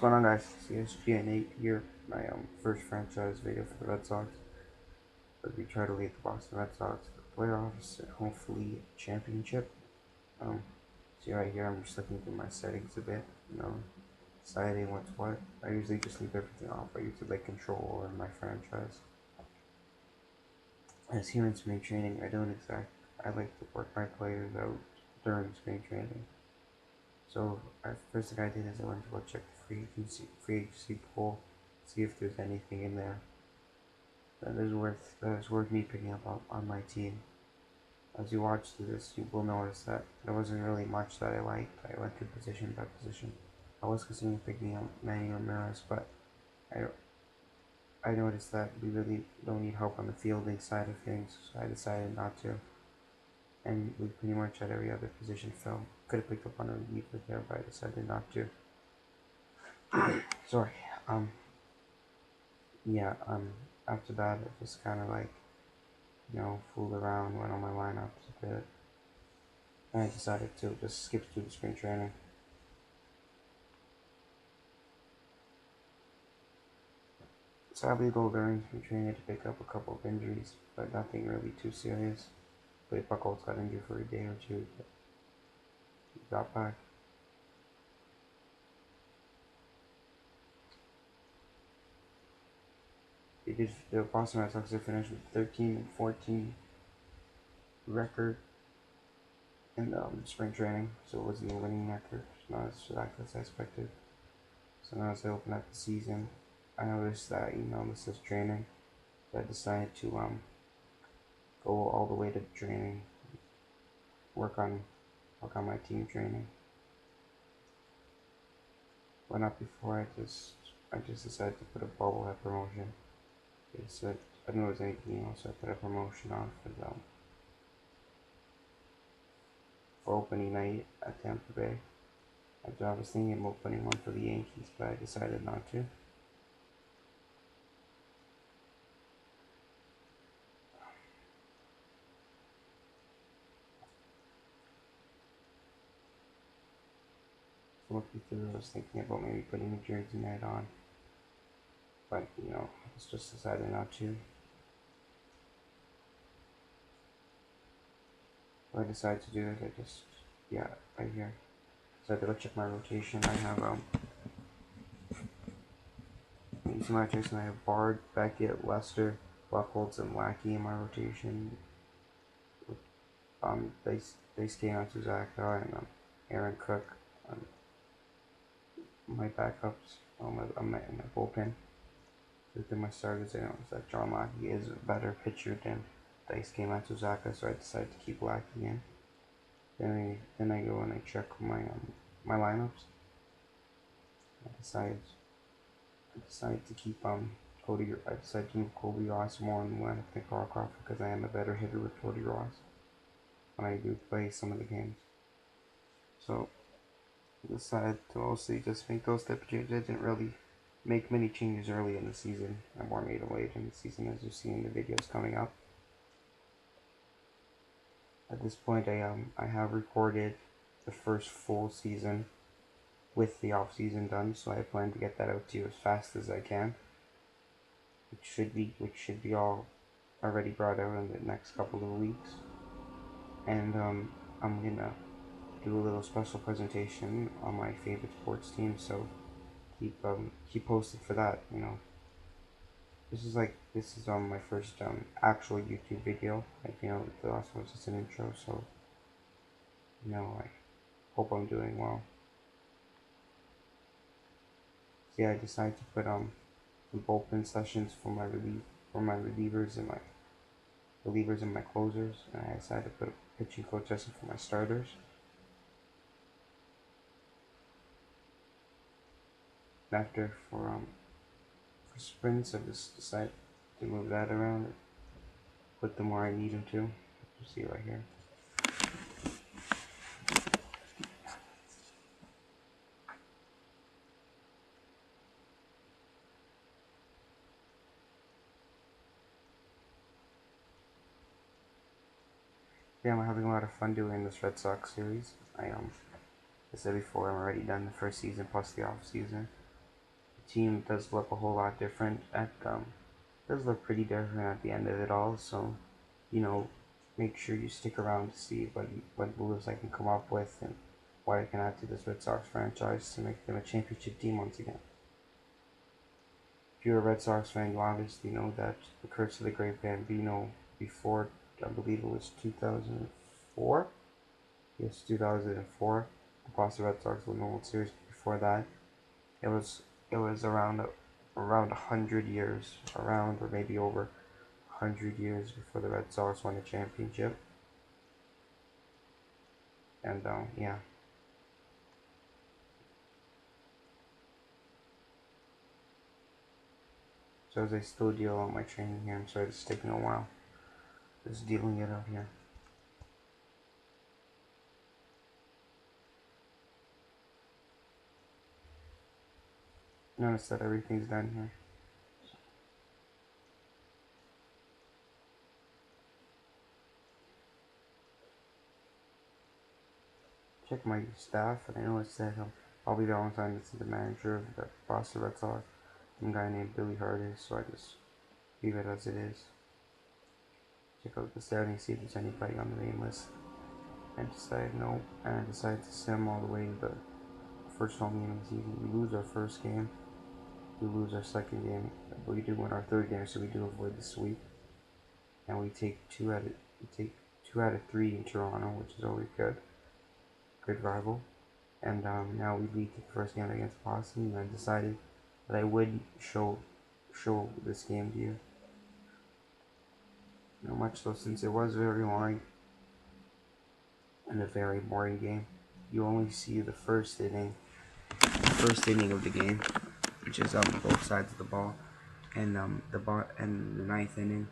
going on, guys? CSG 8 here. My first franchise video for the Red Sox. As we try to lead the Boston Red Sox to the playoffs and hopefully a championship. Um, See right here, I'm just looking through my settings a bit. Deciding what's what. I usually just leave everything off. I usually like control over my franchise. As here in spring training, I like to work my players out during spring training. So first thing I did is I went to go check the free agency pool, see if there's anything in there that is worth me picking up on my team. As you watch through this, you will notice that there wasn't really much that I liked. I went through position by position. I was considering picking up Manny Ramirez, but I I noticed that we really don't need help on the fielding side of things, so I decided not to. And we pretty much had every other position filled. Could have picked up on a reliever there, but I decided not to. Sorry. Um. Yeah. After that, I just kind of fooled around, went on my lineups a bit. And I decided to just skip through the spring training. Sadly, though, during spring training, I had to pick up a couple of injuries, but nothing really too serious. But Buckholz got injured for a day or two, but he got back. The Boston Red Sox did finish with 13-14 record in spring training, so it wasn't a winning record. Not as expected. So now as I open up the season, I noticed that this is training. So I decided to go all the way to training, work on my team training. But not before I just decided to put a bobblehead promotion. I didn't know it was anything else, so I put a promotion on for opening night at Tampa Bay. I was thinking of opening one for the Yankees, but I decided not to. So looking through, I was thinking about maybe putting a jersey night on, but I just decided not to. What I decided to do is right here. So I had to go check my rotation. I have you see my rotation. I have Bard, Beckett, Lester, Buckholz, and Lackey in my rotation. They came out to Zaka and Aaron Cook. My backups in my bullpen. Within my starters, I noticed that John Lackey is a better pitcher than Daisuke Matsuzaka, so I decided to keep Lackey in. Then I go and I check my lineups. I decided to keep Cody. I decided to move Colby Ross more in the lineup than Carl Crawford because I am a better hitter with Cody Ross when I do play some of the games. So I decided to mostly just make those type of changes. I didn't really make many changes early in the season. I more made them late in the season, as you see in the videos coming up. At this point, I have recorded the first full season with the off season done, so I plan to get that out to you as fast as I can. Which should be all already brought out in the next couple of weeks. And I'm gonna do a little special presentation on my favorite sports team, so keep posted for that. This is my first actual YouTube video. The last one was just an intro, so I hope I'm doing well. So yeah, I decided to put some bullpen sessions for my relievers and my closers, and I decided to put a pitching coach session for my starters. And after for sprints, I just decided to move that around, put them where I need them to. You see right here. Yeah, I'm having a lot of fun doing this Red Sox series. I said before, I'm already done the first season plus the off season. team does look a whole lot different does look pretty different at the end of it all. So, you know, make sure you stick around to see what moves I can come up with and what I can add to this Red Sox franchise to make them a championship team once again. If you're a Red Sox fan, you obviously know that the curse of the Great Bambino before, I believe it was 2004. Yes, 2004. The Boston Red Sox won the World Series. Before that, it was around 100 years, around or maybe over 100 years before the Red Sox won the championship. And yeah. So as I still deal out my training here, I'm sorry this is taking a while. Just dealing it out here. Notice that everything's done here. Check my staff, and I noticed that Bobby Valentine is the manager of the Boston Red Sox. Some guy named Billy Hardis, so I just leave it as it is. Check out the standing, see if there's anybody on the name list. And decide no, and I decided to send them all the way to the first home game of the season. We lose our first game, we lose our second game, but we do win our third game, so we do avoid the sweep. And we take two out of three in Toronto, which is always good. Good rival. And now we lead the first game against Boston, and I decided that I would show this game to you. Not much so, since it was very long and a very boring game. You only see the first inning of the game, which is both sides of the ball, and the ninth inning,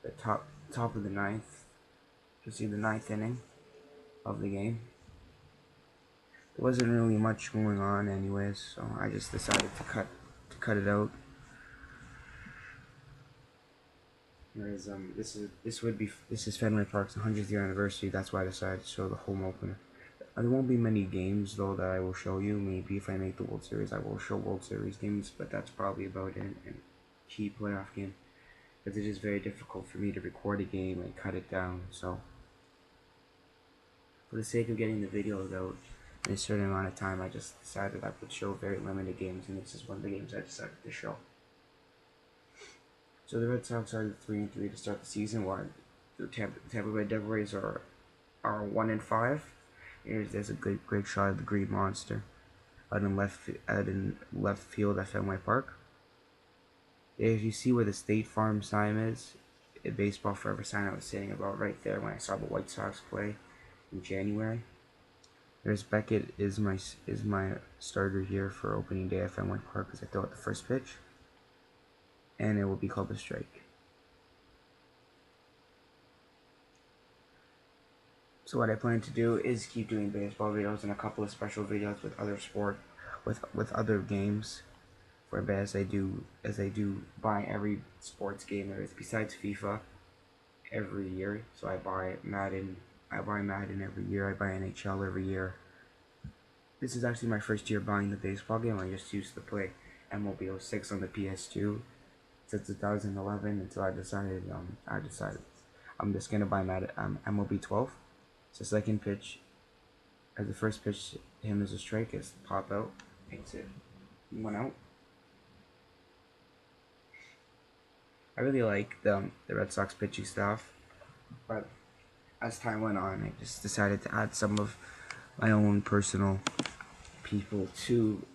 the top of the ninth. You see the ninth inning of the game. There wasn't really much going on, anyways, so I just decided to cut it out. Whereas this is Fenway Park's 100th year anniversary. That's why I decided to show the home opener. There won't be many games though that I will show you. Maybe if I make the World Series, I will show World Series games, but that's probably about it. And key playoff game, because it is very difficult for me to record a game and cut it down. So, for the sake of getting the videos out in a certain amount of time, I just decided I would show very limited games, and this is one of the games I decided to show. So the Red Sox are 3-3 to start the season, while the Tampa Bay Devil Rays are 1-5. There's a great shot of the Green Monster out in left field at Fenway Park. If you see where the State Farm sign is, a Baseball Forever sign I was sitting about right there when I saw the White Sox play in January. There's Beckett is my starter here for opening day at Fenway Park, because I throw out the first pitch, and it will be called a strike. So what I plan to do is keep doing baseball videos and a couple of special videos with other with other games, whereby as I do buy every sports game there is besides FIFA every year. So I buy Madden every year, I buy NHL every year. This is actually my first year buying the baseball game. I just used to play MLB 06 on the PS2 since 2011 until I decided I'm just gonna buy MLB 12. So second pitch, as the first pitch to him is a strike, is pop out, makes it 1 out. I really like the Red Sox pitching staff, but as time went on, I just decided to add some of my own personal people to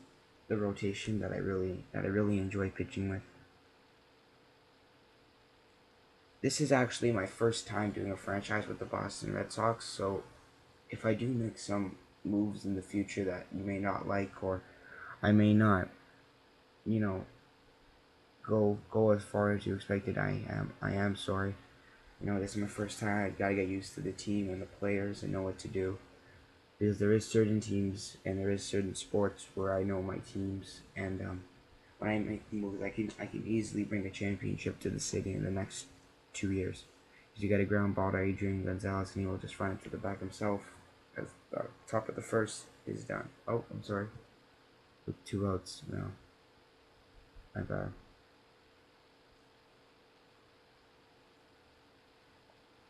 the rotation that I really enjoy pitching with. This is actually my first time doing a franchise with the Boston Red Sox, so if I do make some moves in the future that you may not like, or I may not, go as far as you expected, I am sorry. This is my first time. I gotta get used to the team and the players and know what to do, because there is certain teams and there is certain sports where I know my teams, and when I make the moves, I can easily bring a championship to the city in the next 2 years. Because you got a ground ball to Adrian Gonzalez, and he will just run it to the back himself as the top of the first is done. Oh, I'm sorry. With 2 outs now. My bad.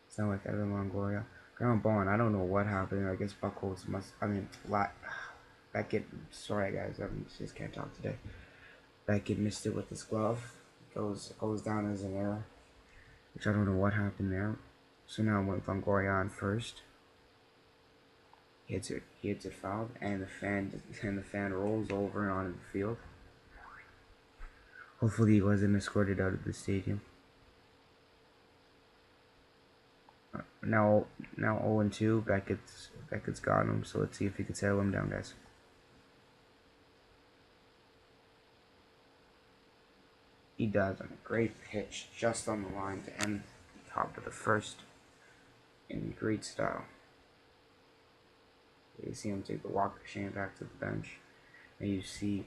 Sound like Evan Longoria. Ground ball, I don't know what happened. I guess Buckholz must. I mean, that kid. Sorry, guys. I just can't talk today. That kid missed it with his glove. Goes down as an error, which I don't know what happened there. So now I went Longoria on first. He hits it fouled, and the fan rolls over and onto the field. Hopefully, he wasn't escorted out of the stadium. Now 0-2. Beckett's got him. So let's see if he can settle him down, guys. He does on a great pitch, just on the line to end the top of the first in great style. You see him take the walk of shame back to the bench, and you see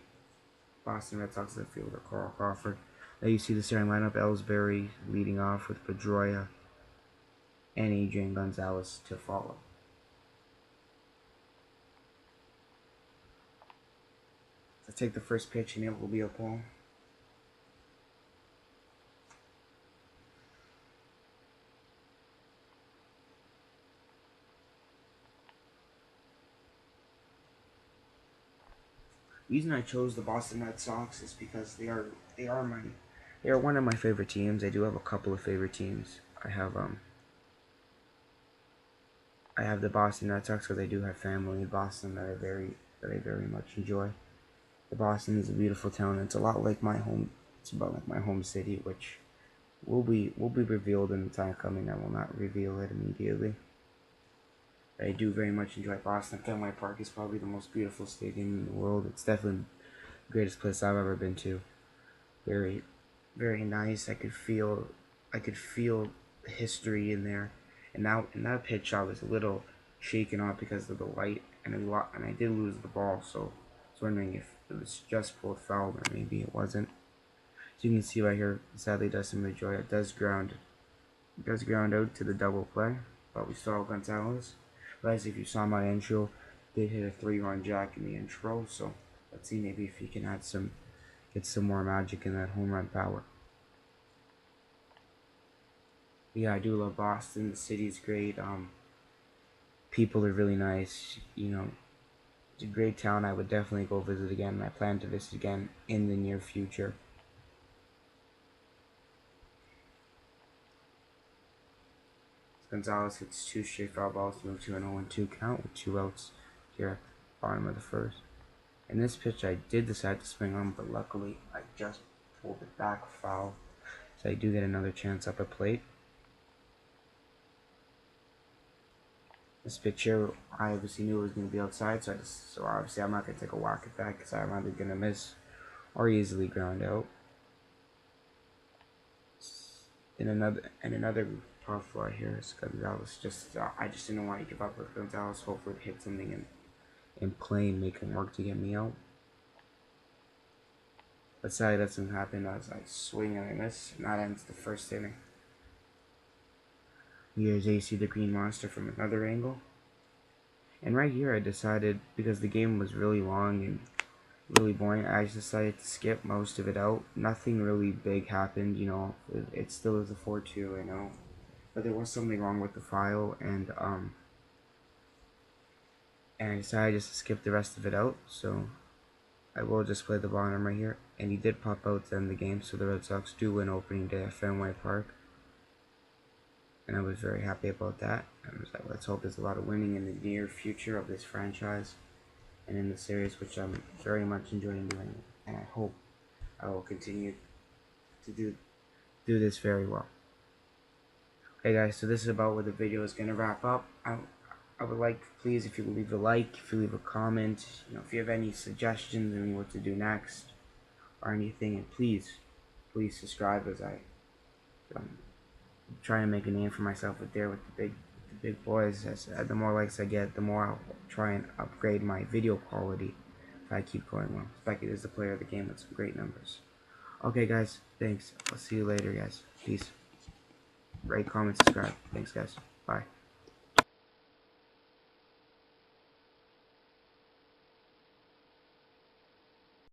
Boston Red Sox outfielder Carl Crawford. Now you see the starting lineup: Ellsbury leading off with Pedroia and Adrian Gonzalez to follow. So take the first pitch, and it will be a ball. The reason I chose the Boston Red Sox is because they are one of my favorite teams. I do have a couple of favorite teams. I have the Boston Red Sox because I do have family in Boston that I very much enjoy. The Boston is a beautiful town. It's a lot like my home. It's about like my home city, which will be revealed in the time coming. I will not reveal it immediately. I do very much enjoy Boston. Fenway Park is probably the most beautiful stadium in the world. It's definitely the greatest place I've ever been to. Very, very nice. I could feel the history in there. And now in that pitch, I was a little shaken off because of the light, and I did lose the ball. So I was wondering if it was just pulled foul or maybe it wasn't. So you can see right here, sadly, Dustin Pedroia does ground out to the double play, but we still have Gonzalez. Guys, if you saw my intro, did hit a 3-run jack in the intro, so let's see maybe if he can get some more magic in that home run power. But yeah, I do love Boston. The city's great. People are really nice. You know, it's a great town. I would definitely go visit again. I plan to visit again in the near future. Gonzalez hits 2 straight foul balls to move to an 0-2 count with 2 outs here at the bottom of the first. In this pitch, I did decide to swing on, but luckily I just pulled it back foul, so I do get another chance up at plate. This pitch here, I obviously knew it was going to be outside, so obviously I'm not going to take a whack at that because I'm either going to miss or easily ground out. And another power fly here is Gonzalez. I just didn't want to give up with Gonzalez. Hopefully it hit something in play and make him work to get me out. But sadly that doesn't happen as I swing and I miss, and that ends the first inning. Here's AC the Green Monster from another angle. And right here I decided, because the game was really long and really boring, I just decided to skip most of it out. Nothing really big happened, you know. It still is a 4-2, I know. But there was something wrong with the file, and I decided just to skip the rest of it out. So I will just play the bottom right here. And he did pop out to end the game, so the Red Sox do win opening day at Fenway Park. And I was very happy about that. I was like, let's hope there's a lot of winning in the near future of this franchise and in the series, which I'm very much enjoying doing. And I hope I will continue to do this very well. Okay guys, so this is about where the video is going to wrap up. I would like, please, if you leave a like, if you leave a comment, you know, if you have any suggestions on what to do next or anything, and please subscribe, as I try to make a name for myself with the big boys. The more likes I get, the more I'll try and upgrade my video quality if I keep going well. Beckett is the player of the game with some great numbers. Okay guys, thanks. I'll see you later guys. Peace. Rate, comment, subscribe. Thanks guys. Bye.